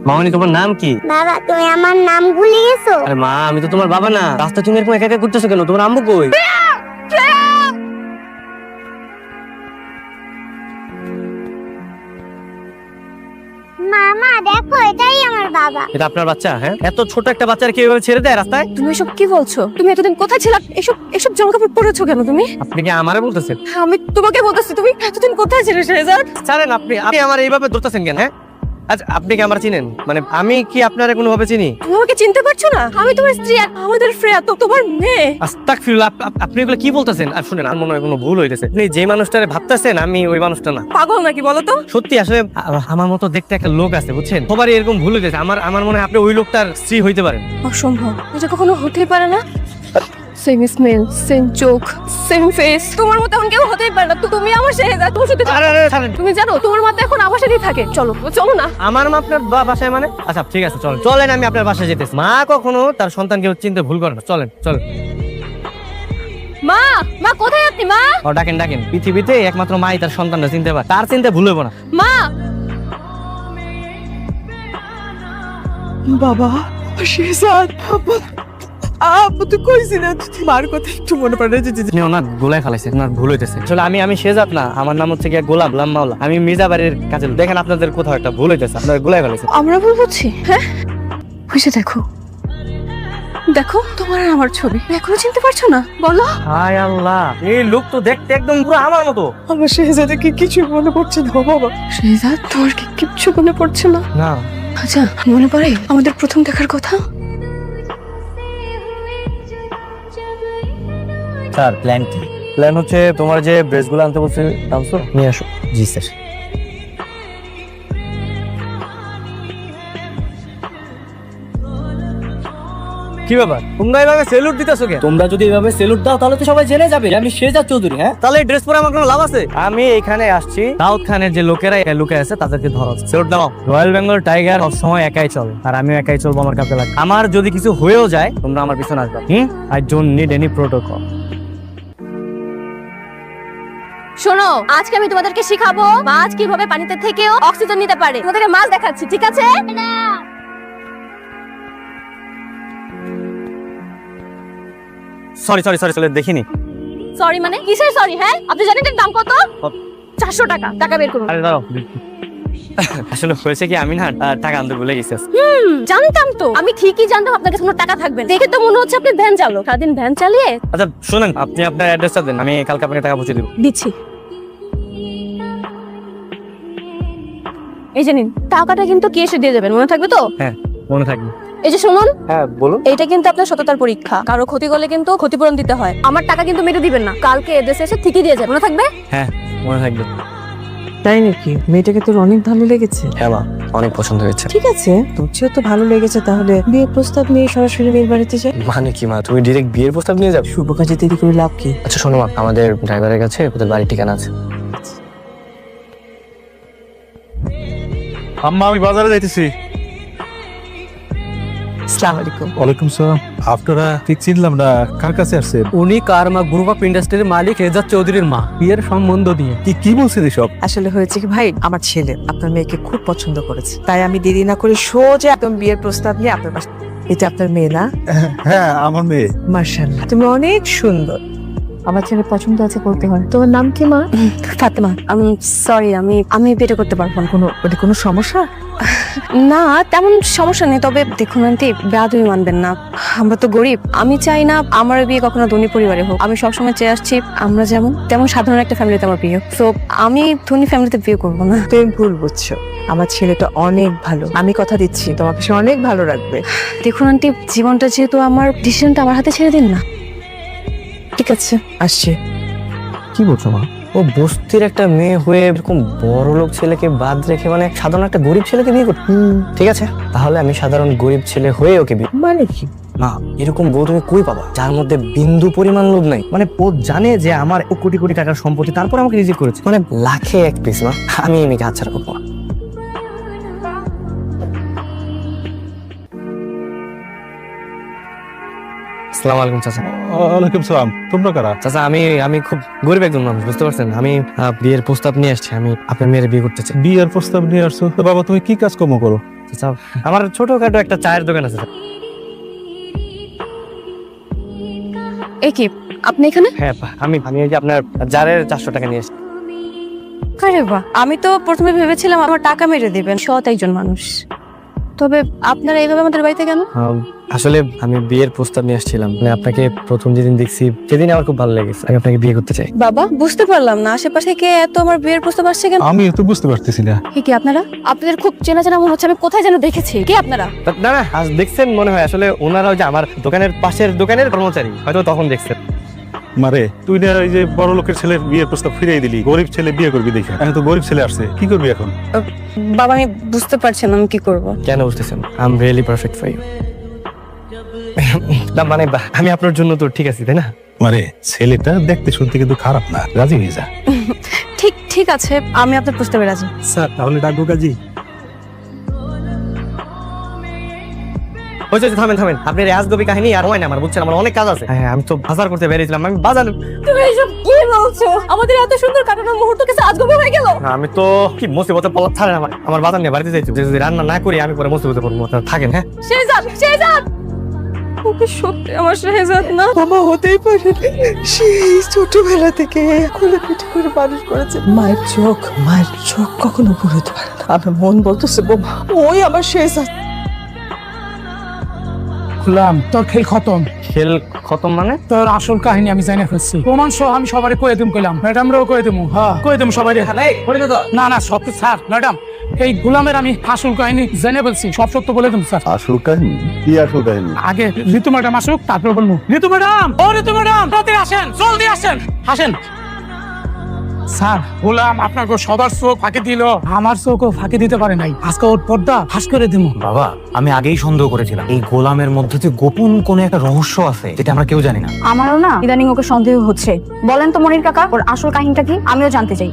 মামনি তোমার নাম কি? বাবা তুমি আমার নাম ভুলে গেছো? আরে মা, আমি তো তোমার বাবা না। রাস্তা তুমি এরকম একা একা করতেছো কেন? তোমার আম্মু কই? মামা দেখো এটাই আমার বাবা। এটা আপনার বাচ্চা? হ্যাঁ, এত ছোট একটা বাচ্চার কি এভাবে ছেড়ে দেয় রাস্তায়? তুমি এসব কি বলছো? তুমি এতদিন কোথায় ছিলা? এসব এসব জামা কাপড় পরেছো কেন তুমি? আপনি কি আমারে বলতেছেন? আমি তোমাকে বলতেছি, তুমি এতদিন কোথায় ছিলে শেহজাদ? ছাড়েন, আপনি আপনি আমার এইভাবে ধরতেছেন কেন? হ্যাঁ, আচ্ছা আপনি কি আমার চিনেন? মানে আমি কি আপনারে কোনোভাবে চিনি? তুমি আমাকে চিনতে পারছো না? আমি তোমার স্ত্রী, আর আমাদের ফ্রেয়া তো তোমার মেয়ে। আস্তাগফিরুল্লাহ, আপনি এগুলো কি বলতেছেন? আর শুনেন, আমার মনে হয় কোনো ভুল হইতেছে। আপনি যে মানুষটারে ভাবতেছেন আমি ওই মানুষটা না। পাগল নাকি বলো তো? সত্যি আসলে আমার মতো দেখতে একটা লোক আছে, বুঝছেন? সবারই এরকম ভুল হইতেছে। আমার মনে হয় আপনি ওই লোকটার স্ত্রী হইতে পারেন। অসম্ভব, এটা কখনো হতেই পারে না। সেম স্মেল, সেম চোখ, সেম ফেস। তোমার মতো এমন কেউ হতেই পারে না। তুমি আমার শেহজাদ, তুমি শুধু আরে আরে ছাড়েন। তুমি জানো তোমার মা তো এখন আমার সাথেই থাকে। চলো চলো না। আমার মা আপনার বাসায় মানে? আচ্ছা ঠিক আছে, চলেন চলেন, আমি আপনার বাসায় যেতেছি। মা কখনো তার সন্তানকে চিনতে ভুল করে না। চলেন চলেন। মা, মা কোথায় আপনি মা? ও ডাকেন ডাকেন। পৃথিবীতে একমাত্র মাই তার সন্তানটা চিনতে পারে, তার চিনতে ভুল হইব না। মা, বাবা শেহজাদ, আপু তুই কইছিস না মার কথা একটু মনে পড়ে যে আপনি ওনার গোলায় ফেলাইছে, ওনার ভুল হইতেছে। আসলে আমি শেহজাদ না, আমার নাম হচ্ছে গিয়া গোলাম মাওলা। আমি মির্জা বাড়ির কাছে। দেখেন আপনাদের কোথাও একটা ভুল হইতেছে, আপনার গোলায় ফেলাইছে। আমরা ভুল বুঝছি? হ্যাঁ, হয়েছে দেখো, দেখো তোমার আর আমার ছবি। এখনো চিনতে পারছো না? বলো। হায় আল্লাহ, এই লোক তো দেখতে একদম পুরো আমার মতো। আমার শেহজাদে কি কিছু মনে পড়ছে না বাবা? শেহজাদ, তোমার কি কিচ্ছু মনে পড়ছে না? না, আচ্ছা, মনে পড়ে আমাদের প্রথম দেখার কথা? স্যার প্ল্যান কি? প্ল্যান হচ্ছে তোমার যে ড্রেসগুলো আনতে বলছে আনছো, নিয়ে আসো। জি স্যার। কি ব্যাপার, তোমরা এইভাবে সেলুট দিতেছো কেন? তোমরা যদি এইভাবে সেলুট দাও তাহলে তো সবাই জেনে যাবে যে আমি শেহজাদ চৌধুরী। হ্যাঁ, তাহলে এই ড্রেস পরে আমার কোনো লাভ আছে? আমি এখানে আসছি দাউদ খানের যে লোকেরা লুকে আছে তাদেরকে ধরো। সেলুট দাও। রয়্যাল বেঙ্গল টাইগার সবসময় একাই চলে, আর আমিও একাই চলবো আমার কাছে লাগে। আমার যদি কিছু হয়েও যায় তোমরা আমার পিছনে আসবে। I don't need any protocol. শোনো, আজকে আমি তোমাদেরকে শিখাবো মাছ কিভাবে পানিতে থেকেও অক্সিজেন নিতে পারে। তোমাদেরকে মাছ দেখাচ্ছি, ঠিক আছে? সরি সরি সরি, দেখিনি। সরি মানে কিসের সরি? হ্যাঁ, আপনি জানেন এর দাম কত? 400 টাকা। টাকা বের করুন। আরে দাঁড়াও, আসলে হয়েছে কি আমি না টাকা আনতে ভুলে গেছি। জানতাম তো, আমি ঠিকই জানতাম আপনার কাছে কোনো টাকা থাকবে না। দেখে তো মনে হচ্ছে আপনি ভ্যান চালক, সারাদিন ভ্যান চালিয়ে। আচ্ছা শুনেন, আপনি আপনার অ্যাড্রেসটা দেন, আমি কালকে আপনাকে টাকা পৌঁছে দিব। দিচ্ছি, এই যে নিন। টাকাটা কিন্তু কেসে দিয়ে যাবেন, মনে থাকবে তো? হ্যাঁ মনে থাকবে। এই যে শুনুন, হ্যাঁ বলুন। এটা কিন্তু আপনার সততার পরীক্ষা। কারো ক্ষতি করলে কিন্তু ক্ষতিপূরণ দিতে হয়। আমার টাকা কিন্তু মেরে দিবেন না, কালকে এদেশে এসে ঠিকই দিয়ে যাবেন, মনে থাকবে? হ্যাঁ মনে থাকবে। তাই নাকি? মেয়েটাকে তোর অনেক ভালো লেগেছে? হ্যাঁ মা, অনেক পছন্দ হয়েছে। ঠিক আছে, তোর যেহেতু ভালো লেগেছে তাহলে বিয়ের প্রস্তাব নিয়ে সরাসরি মেয়ের বাড়িতে যাই। মানে কি মা, তুমি ডিরেক্ট বিয়ের প্রস্তাব নিয়ে যাবে? শুভ কাজে দেরি করে লাভ কি? আচ্ছা শোনো মা, আমাদের ড্রাইভারের কাছে ওদের বাড়ির ঠিকানা আছে। আম্মা আমি বাজারে যাইতেছি। আসসালামু আলাইকুম। ওয়ালাইকুম সালাম। আপনারা ঠিক চিনলাম না, কার কাছে আসছেন? উনি কার মা? গ্রুপ অফ ইন্ডাস্ট্রির মালিক শেহজাদ চৌধুরীর মা, বিয়ের সম্বন্ধ দিয়ে। কি বলছেন এসব? আসলে হয়েছে কি ভাই, আমার ছেলে আপনার মেয়েকে খুব পছন্দ করেছে, তাই আমি দেরি না করে সোজা একদম বিয়ের প্রস্তাব নিয়ে আপনার বাসায়। এটা আপনার মেয়ে না? হ্যাঁ আমার মেয়ে। মার্শাল্লাহ, তুমি অনেক সুন্দর। আমার ছেলে পছন্দ আছে বলতে হয়। তোমার নাম কি মা? ফাতেমা। সরি, আমি বিয়ে করতে পারবো না। কোনো সমস্যা? না, তেমন সমস্যা নেই। তবে দেখুন আন্টি, বেয়াদবি মানবেন না। আমরা তো গরিব। আমি চাই না আমার বিয়ে কখনো ধনী পরিবারে হোক। আমি সবসময় চেয়ে আসছি আমরা যেমন তেমন সাধারণ একটা ফ্যামিলিতে আমার বিয়ে। তো আমি ধনী ফ্যামিলিতে বিয়ে করবো না। তুমি ভুল বুঝছো, আমার ছেলেটা অনেক ভালো। আমি কথা দিচ্ছি তোমাকে সে অনেক ভালো রাখবে। দেখুন আন্টি, জীবনটা যেহেতু আমার, ডিসিশনটা আমার হাতে ছেড়ে দিন না। ঠিক আছে, আসছি। কি বলছো মা? ও বস্তির একটা মেয়ে হয়ে এরকম বড় লোক ছেলেকে বাদ রেখে মানে সাধারণ একটা গরিব ছেলেকে বিয়ে করতে? ঠিক আছে, তাহলে আমি সাধারণ গরিব ছেলে হয়ে ওকে বিয়ে। মানে কি? মা, এরকম বউ তুমি কই পাবা যার মধ্যে বিন্দু পরিমাণ লোভ নাই? মানে ও জানে যে আমার কোটি কোটি টাকার সম্পত্তি, তারপর আমাকে রিজেক্ট করেছে। মানে লাখে এক পিস। মা, আমি এই মেয়েকে হাতছাড়া করবো না। আসসালামু আলাইকুম চাচা। ওয়ালাইকুম সালাম। তোমরা কারা? চাচা আমি খুব গরিব একজন মানুষ, বুঝতে পারছেন? আমি বিয়ের প্রস্তাব নিয়ে আসছি, আমি আপনার মেয়ের বিয়ে করতে চাই। বিয়ের প্রস্তাব নিয়ে আসছো? তো বাবা তুমি কি কাজকর্ম করো? আচ্ছা, আমার ছোটখাটো একটা চায়ের দোকান আছে। এই কি আপনি এখানে? হ্যাঁ আপা, আমি আমি এই যে আপনার জারের 400 টাকা নিয়ে এসেছি। আরে বাহ, আমি তো প্রথমে ভেবেছিলাম আমার টাকা মেরে দিবেন, সৎ একজন মানুষ। তবে আপনারা এইভাবে আমাদের বাড়িতে কেন? আসলে আমি বিয়ের প্রস্তাব নিয়ে আসছিলাম, মানে আপনাকে প্রথম যেদিন দেখছি সেদিন আমার খুব ভালো লেগেছে, আমি আপনাকে বিয়ে করতে চাই। বাবা, বুঝতে পারলাম না আশেপাশে কে এত আমার বিয়ের প্রস্তাব আসছে কেন? আমি তো বুঝতে পারতেছি না। কি আপনারা? আপনাদের খুব চেনা চেনা মনে হচ্ছে, আমি কোথায় যেন দেখেছি। কে আপনারা? না না, আজ দেখছেন মনে হয়, আসলে ওনারাও যে আমার দোকানের পাশের দোকানের কর্মচারী, হয়তো তখন দেখছেন। মারে তুই না ওই যে বড় লোকের ছেলের বিয়ের প্রস্তাব ফিরিয়ে দিলি, গরিব ছেলে বিয়ে করবি দেখে। এখন তো গরিব ছেলে আসছে, কি করবি এখন? বাবা, আমি বুঝতে পারছি না আমি কি করব। কেন বুঝতেছেন? I am really perfect for you. না মানে আমি আপনার জন্য তো ঠিক আছি, তাই না? মারে ছেলেটা দেখতে শুনতে কিন্তু খারাপ না, রাজি হয়ে যা। ঠিক ঠিক আছে, আমি আপনার প্রস্তাবে রাজি। স্যার তাহলে ডাকবো কাজী? হয়েছে, থামেন থামেন, আপনি রাজগবি কাহিনী আর হয় না আমার, বুঝছেন আমার অনেক কাজ আছে। হ্যাঁ আমি তো বাজার করতে বেরিয়েছিলাম, আমি বাজার। তুমি এইসব কি বলছো? আমাদের এত সুন্দর কাটানোর মুহূর্ত কিছু আজগবি হয়ে গেল। আমি তো কি মুসিবতে পড়লাম, ছাড়েন আমার বাজার নিয়ে বাড়িতে যাইছো, যদি রান্না না করি আমি পরে মুসিবতে পড়বো, আপনারা থাকেন। হ্যাঁ শেহজাদ, শেহজাদ, ওকে সত্যি আমার শেহজাদ না? মামা হতেই পারে, সেই ছোটবেলা থেকে কোলে পিঠে করে মানুষ করেছে। মায়ের চোখ কখনো ভুলতে পারে না। আমার মন বলতেছে বোমা, ওই আমার শেষ। খুললাম তোর খেল খতম। খেল খতম মানে? তোর আসল কাহিনী আমি জানা ফেলছি, প্রমাণ সহ আমি সবারে কয়ে দিম, কইলাম ম্যাডামরাও কয়ে দিমু। হ্যাঁ কয়ে দিমু সবাই। না না সব স্যার ম্যাডাম, এই গোলামের আমি আসল কাহিনী জেনে বলছি, সব সত্য বলে দিম স্যার। আসল কাহিনী কি? আসল কাহিনী আগে ঋতু ম্যাডাম আসুক, তারপর বলবো। ঋতু ম্যাডাম, ও ঋতু ম্যাডাম, তাড়াতাড়ি আসেন, জলদি আসেন, আসেন। স্যার গোলাম আপনার সবার চোখ ফাঁকি দিল, আমার চোখও ফাঁকি দিতে পারে নাই। আজকে ওর পর্দা ফাঁস করে দিব। বাবা, আমি আগেই সন্দেহ করেছিলাম এই গোলামের মধ্যে যে গোপন কোনো একটা রহস্য আছে যেটা আমরা কেউ জানি না। আমারও না ইদানিং ওকে সন্দেহ হচ্ছে। বলেন তো মনির কাকা, ওর আসল কাহিনীটা কি? আমিও জানতে চাই।